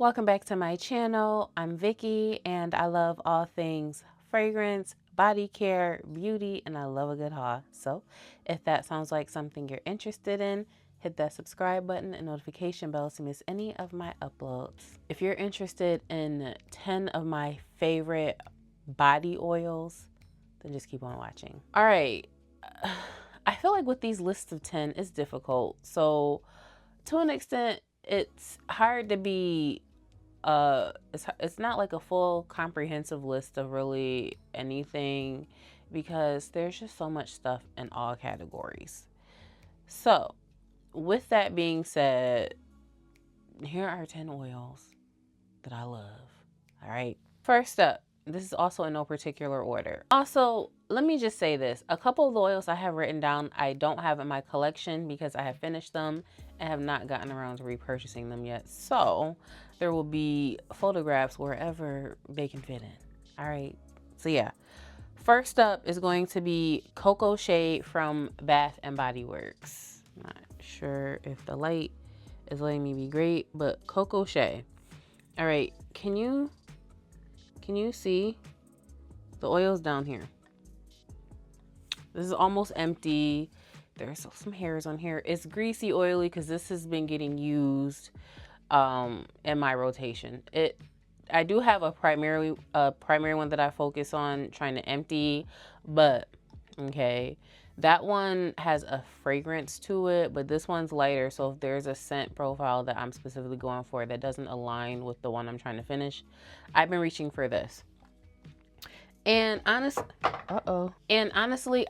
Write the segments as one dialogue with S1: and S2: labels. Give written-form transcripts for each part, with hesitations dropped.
S1: Welcome back to my channel. I'm Vicky and I love all things fragrance, body care, beauty, and I love a good haul. So if that sounds like something you're interested in, hit that subscribe button and notification bell to miss any of my uploads. If you're interested in 10 of my favorite body oils, then just keep on watching. All right. I feel like with these lists of 10, it's difficult. So to an extent, it's hard to be it's not like a full comprehensive list of really anything because there's just so much stuff in all categories. So with that being said, here are 10 oils that I love. All right, first up, this is also in no particular order. Also, let me just say this. A couple of the oils I have written down I don't have in my collection because I have finished them and have not gotten around to repurchasing them yet. So there will be photographs wherever they can fit in. All right. So yeah. First up is going to be Cocoa Shade from Bath and Body Works. Not sure if the light is letting me be great, but Cocoa Shade. All right. Can you see the oils down here? This is almost empty. There's some hairs on here. It's greasy, oily because this has been getting used in my rotation. I do have a primary one that I focus on trying to empty, but okay, that one has a fragrance to it, but this one's lighter. So if there's a scent profile that I'm specifically going for that doesn't align with the one I'm trying to finish, I've been reaching for this. And honestly,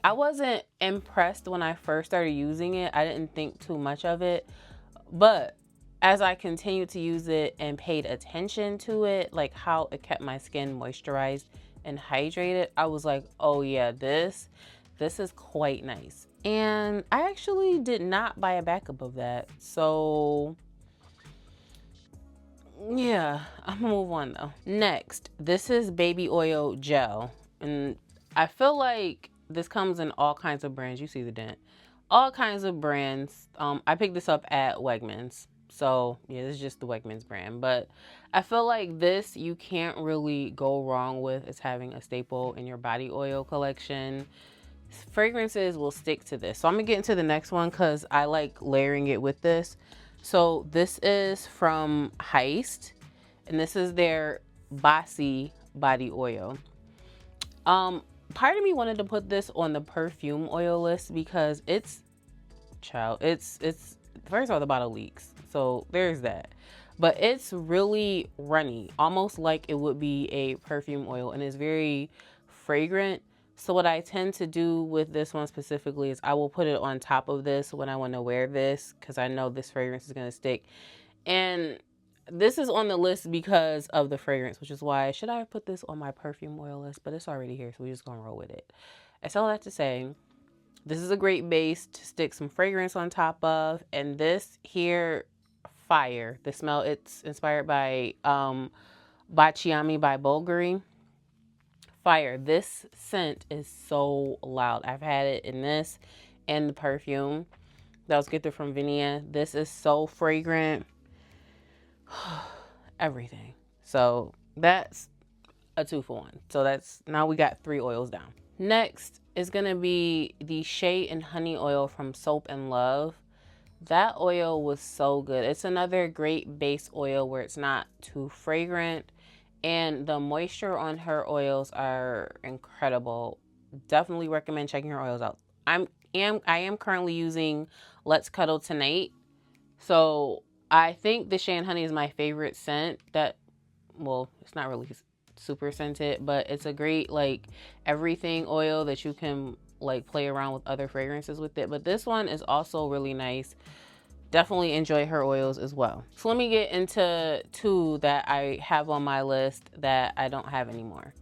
S1: I wasn't impressed when I first started using it. I didn't think too much of it, but as I continued to use it and paid attention to it, like how it kept my skin moisturized and hydrated, I was like, oh yeah, this is quite nice. And I actually did not buy a backup of that. So yeah, I'm gonna move on though. Next, this is baby oil gel. And I feel like this comes in all kinds of brands. You see the dent. All kinds of brands. I picked this up at Wegmans. So yeah, this is just the Wegmans brand. But I feel like this you can't really go wrong with as having a staple in your body oil collection. Fragrances will stick to this. So I'm gonna get into the next one because I like layering it with this. So this is from Haus, and this is their Bossy body oil. Part of me wanted to put this on the perfume oil list because it's first of all, the bottle leaks, so there's that. But it's really runny, almost like it would be a perfume oil, and it's very fragrant. So what I tend to do with this one specifically is I will put it on top of this when I want to wear this because I know this fragrance is going to stick. And this is on the list because of the fragrance, which is why should I have put this on my perfume oil list? But it's already here, so we're just going to roll with it. That's all I have to say. This is a great base to stick some fragrance on top of. And this here, fire. The smell, it's inspired by Baciami by Bulgari. Fire. This scent is so loud. I've had it in this and the perfume that was get from Vinia. This is so fragrant. Everything. So that's a 2-for-1. So that's, now we got 3 oils down. Next is gonna be the Shea and Honey oil from Soap and Love. That oil was so good. It's another great base oil where it's not too fragrant. And the moisture on her oils are incredible. Definitely recommend checking her oils out. I am currently using Let's Cuddle Tonight. So I think the Shea and Honey is my favorite scent. Well, it's not really super scented, but it's a great like everything oil that you can like play around with other fragrances with it. But this one is also really nice. Definitely enjoy her oils as well. So let me get into 2 that I have on my list that I don't have anymore.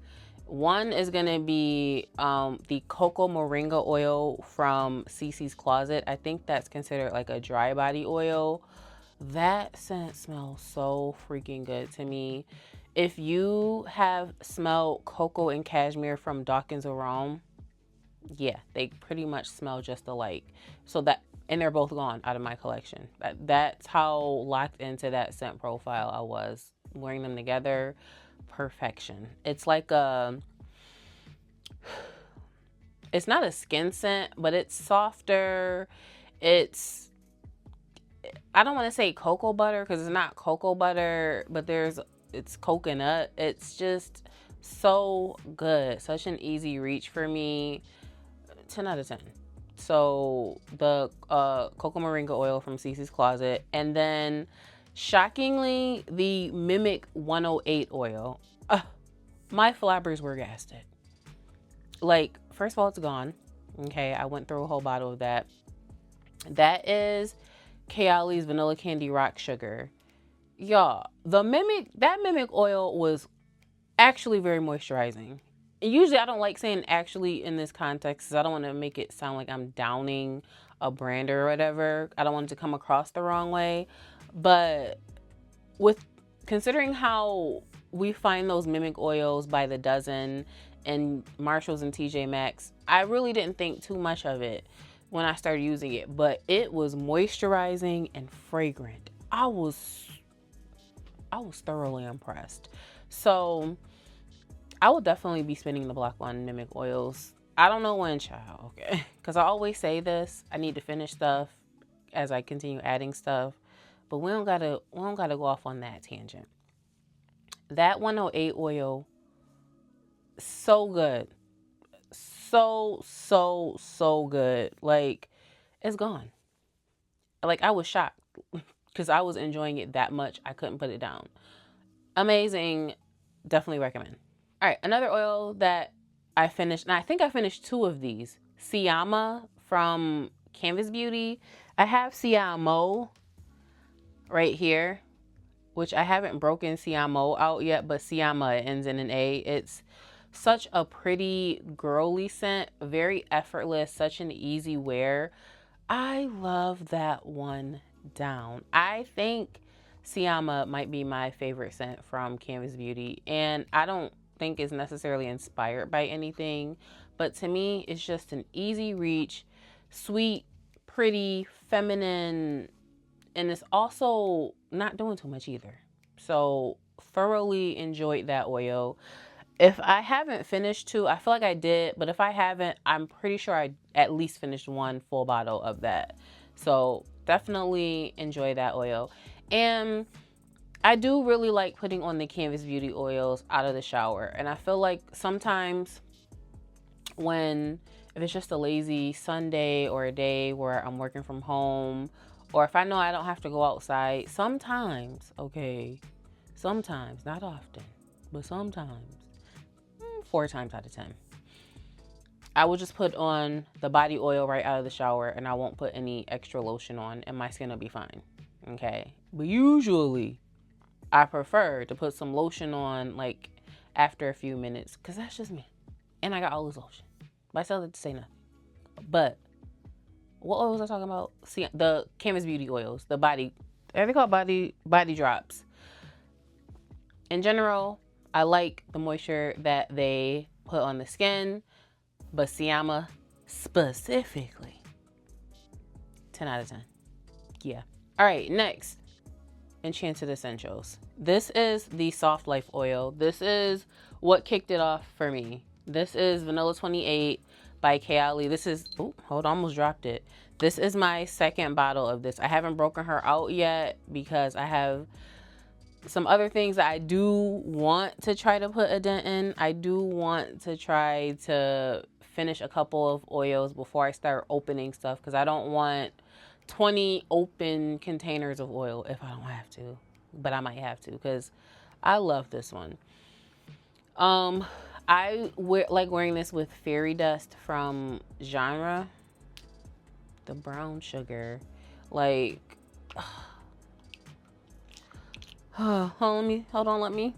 S1: One is gonna be the Cocoa Moringa oil from Cece's Closet. I think that's considered like a dry body oil. That scent smells so freaking good to me. If you have smelled Cocoa and Cashmere from Dawkins Arome, yeah, they pretty much smell just alike. So that, and they're both gone out of my collection. That's how locked into that scent profile I was wearing them together, perfection. It's like it's not a skin scent, but it's softer. It's, I don't want to say cocoa butter because it's not cocoa butter, but it's coconut. It's just so good. Such an easy reach for me. 10 out of 10. So the cocoa moringa oil from Cece's Closet, and then shockingly the Mimic 108 oil. My flappers were gasted. Like, first of all, it's gone. Okay, I went through a whole bottle of that. That is Kayali's Vanilla Candy Rock Sugar. Y'all, that Mimic oil was actually very moisturizing. Usually I don't like saying actually in this context because I don't want to make it sound like I'm downing a brand or whatever. I don't want it to come across the wrong way. But with considering how we find those Mimic oils by the dozen in Marshalls and TJ Maxx, I really didn't think too much of it when I started using it. But it was moisturizing and fragrant. I was thoroughly impressed. So I will definitely be spending the block on Mimic oils. I don't know when, child, okay? Because I always say this. I need to finish stuff as I continue adding stuff. But we don't gotta go off on that tangent. That 108 oil, so good. So good. Like, it's gone. Like, I was shocked because I was enjoying it that much. I couldn't put it down. Amazing. Definitely recommend. All right, another oil that I finished, and I think I finished 2 of these. Siama from Canvas Beauty. I have Siamo right here, which I haven't broken Siamo out yet, but Siama, it ends in an A. It's such a pretty girly scent, very effortless, such an easy wear. I love that one down. I think Siama might be my favorite scent from Canvas Beauty, and I don't think it's necessarily inspired by anything, but to me it's just an easy reach, sweet, pretty, feminine, and it's also not doing too much either. So thoroughly enjoyed that oil. If I haven't finished 2, I feel like I did, but if I haven't, I'm pretty sure I at least finished 1 full bottle of that. So definitely enjoy that oil. And I do really like putting on the Canvas Beauty oils out of the shower. And I feel like sometimes if it's just a lazy Sunday or a day where I'm working from home, or if I know I don't have to go outside, sometimes, not often, but sometimes, 4 times out of 10, I will just put on the body oil right out of the shower and I won't put any extra lotion on and my skin will be fine. Okay. But usually I prefer to put some lotion on like after a few minutes because that's just me. And I got all this lotion. But I still have to say nothing. But what oil was I talking about? See, the Canvas Beauty oils, the body, are they called body drops? In general, I like the moisture that they put on the skin, but Siama specifically, 10 out of 10. Yeah. All right, next, Enchanted Essentials. This is the Soft Life oil. This is what kicked it off for me. This is Vanilla 28 by Kayali. This is, oh, hold on, almost dropped it. This is my second bottle of this. I haven't broken her out yet because I have some other things that I do want to try to put a dent in. I do want to try to finish a couple of oils before I start opening stuff because I don't want 20 open containers of oil if I don't have to, but I might have to because I love this one. I like wearing this with Fairy Dust from Genre, the brown sugar. Like, hold on, let me.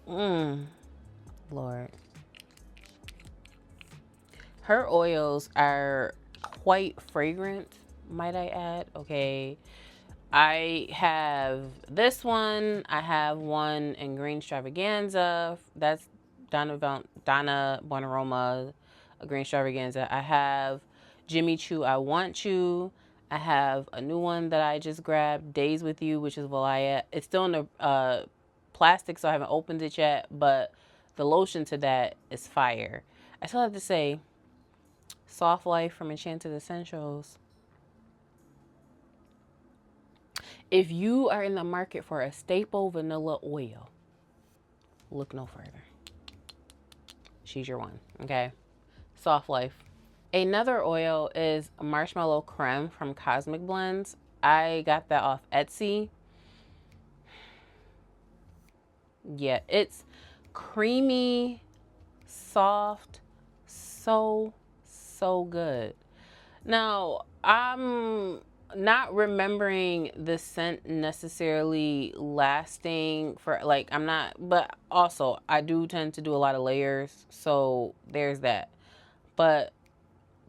S1: Lord. Her oils are quite fragrant, might I add. Okay. I have this one. I have one in Green Extravaganza. That's Donna Bonaroma, a Green Extravaganza. I have Jimmy Choo, I Want You. I have a new one that I just grabbed, Days With You, which is Valaya. It's still in the plastic, so I haven't opened it yet, but the lotion to that is fire. I still have to say, Soft Life from Enchanted Essentials. If you are in the market for a staple vanilla oil, look no further. She's your one, okay? Soft Life. Another oil is Marshmallow Creme from Cosmic Blends. I got that off Etsy. Yeah, it's creamy, soft, so good. Now, I'm not remembering the scent necessarily lasting for, like, I'm not, but also I do tend to do a lot of layers, so there's that. But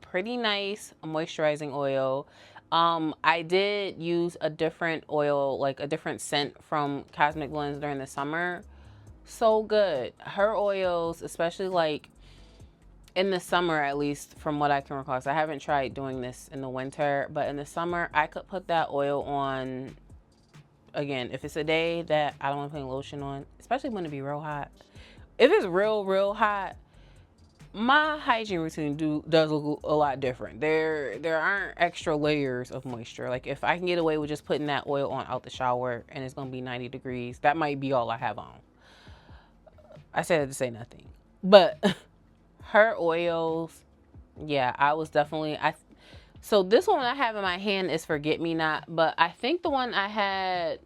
S1: pretty nice moisturizing oil. I did use a different oil, like a different scent from Cosmic Blends during the summer. So good. Her oils, especially like in the summer, at least from what I can recall, so I haven't tried doing this in the winter, but in the summer I could put that oil on. Again, if it's a day that I don't want to put lotion on, especially when it be real hot. If it's real hot, my hygiene routine does look a lot different. There aren't extra layers of moisture. Like if I can get away with just putting that oil on out the shower and it's gonna be 90 degrees, that might be all I have on. I said it to say nothing, but her oils, yeah, I was definitely so this one I have in my hand is Forget Me Not, but I think the one I had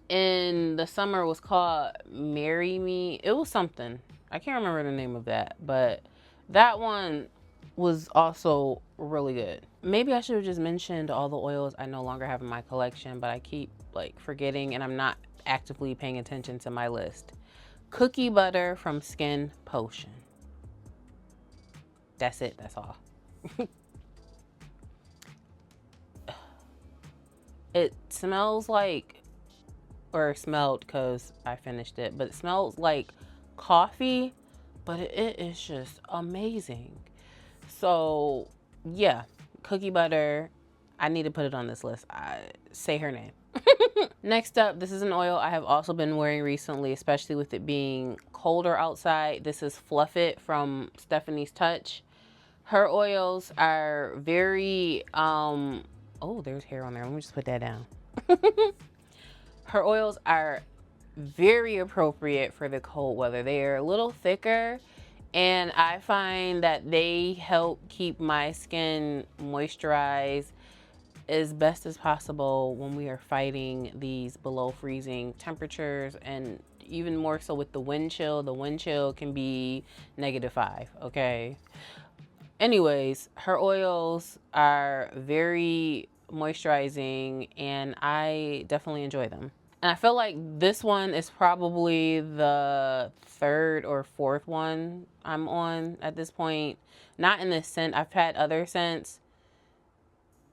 S1: in the summer was called Marry Me. It was something. I can't remember the name of that, but that one was also really good. Maybe I should have just mentioned all the oils I no longer have in my collection, but I keep like forgetting and I'm not actively paying attention to my list. Cookie Butter from Skin Potion. That's it. That's all. It smells like, or smelled because I finished it, but it smells like coffee, but it is just amazing. So yeah, Cookie Butter. I need to put it on this list. Say her name. Next up, this is an oil I have also been wearing recently, especially with it being colder outside. This is Fluff It from Stephanie's Touch. Her oils are very, oh, there's hair on there. Let me just put that down. Her oils are very appropriate for the cold weather. They are a little thicker, and I find that they help keep my skin moisturized as best as possible when we are fighting these below freezing temperatures, and even more so with the wind chill. The wind chill can be -5, okay? Anyways, her oils are very moisturizing and I definitely enjoy them. And I feel like this one is probably the third or fourth one I'm on at this point. Not in this scent. I've had other scents.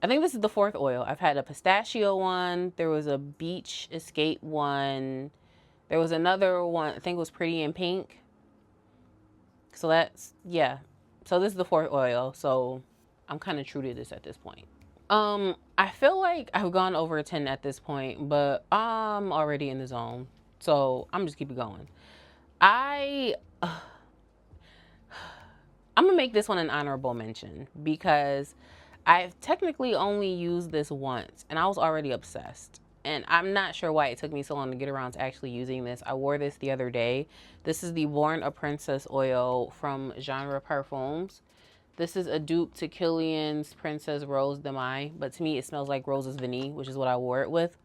S1: I think this is the fourth oil. I've had a pistachio one. There was a beach escape one. There was another one. I think it was Pretty in Pink. So that's, yeah. So this is the fourth oil. So I'm kind of true to this at this point. I feel like I've gone over 10 at this point, but I'm already in the zone. So I'm just keep it going. I'm gonna make this one an honorable mention because I've technically only used this once and I was already obsessed. And I'm not sure why it took me so long to get around to actually using this. I wore this the other day. This is the Born a Princess oil from Genre Parfums. This is a dupe to Kilian's Princess Rose de Mai, but to me it smells like Roses Vanille, which is what I wore it with.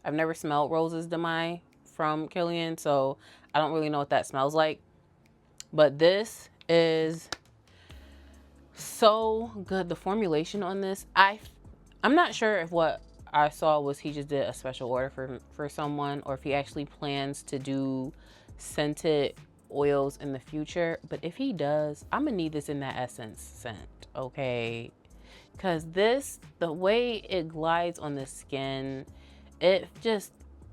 S1: I've never smelled Roses de Mai from Kilian, so I don't really know what that smells like. But this is so good. The formulation on this, I'm not sure if what I saw was he just did a special order for someone, or if he actually plans to do scented oils in the future. But if he does, I'm gonna need this in that Essence scent, okay? Because this, the way it glides on the skin, it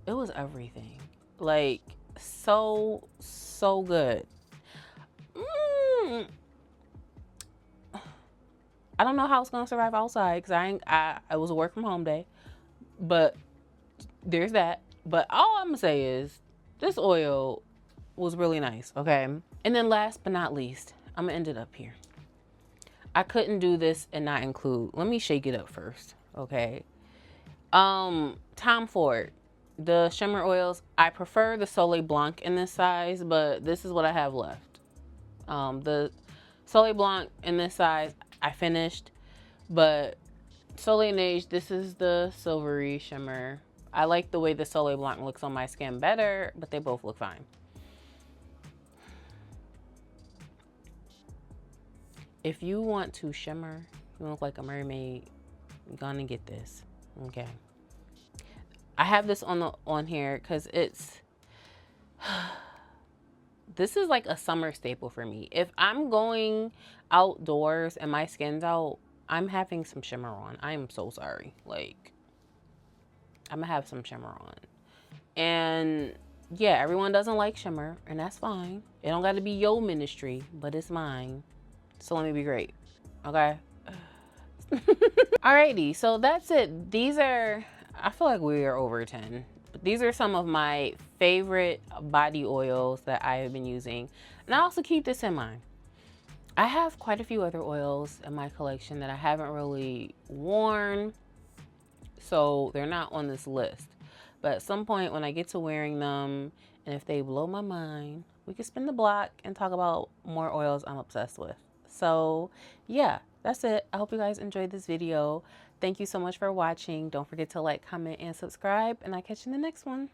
S1: was everything. Like, so good. I don't know how it's gonna survive outside because I was a work from home day. But there's that. But all I'm gonna say is this oil was really nice, okay? And then last but not least, I'm gonna end it up here. I couldn't do this and not include. Let me shake it up first, okay? Tom Ford, the shimmer oils. I prefer the Soleil Blanc in this size, but this is what I have left. The Soleil Blanc in this size, I finished, but Soleil Neige, this is the silvery shimmer. I like the way the Soleil Blanc looks on my skin better, but they both look fine. If you want to shimmer, you look like a mermaid, you're gonna get this. Okay. I have this on here because it's this is like a summer staple for me. If I'm going outdoors and my skin's out, I'm having some shimmer on. I am so sorry. Like, I'm gonna have some shimmer on. And yeah, everyone doesn't like shimmer, and that's fine. It don't gotta be your ministry, but it's mine. So let me be great. Okay? Alrighty, so that's it. These are, I feel like we are over 10. But these are some of my favorite body oils that I have been using. And I also keep this in mind. I have quite a few other oils in my collection that I haven't really worn, so they're not on this list. But at some point when I get to wearing them, and if they blow my mind, we can spin the block and talk about more oils I'm obsessed with. So yeah, that's it. I hope you guys enjoyed this video. Thank you so much for watching. Don't forget to like, comment, and subscribe, and I'll catch you in the next one.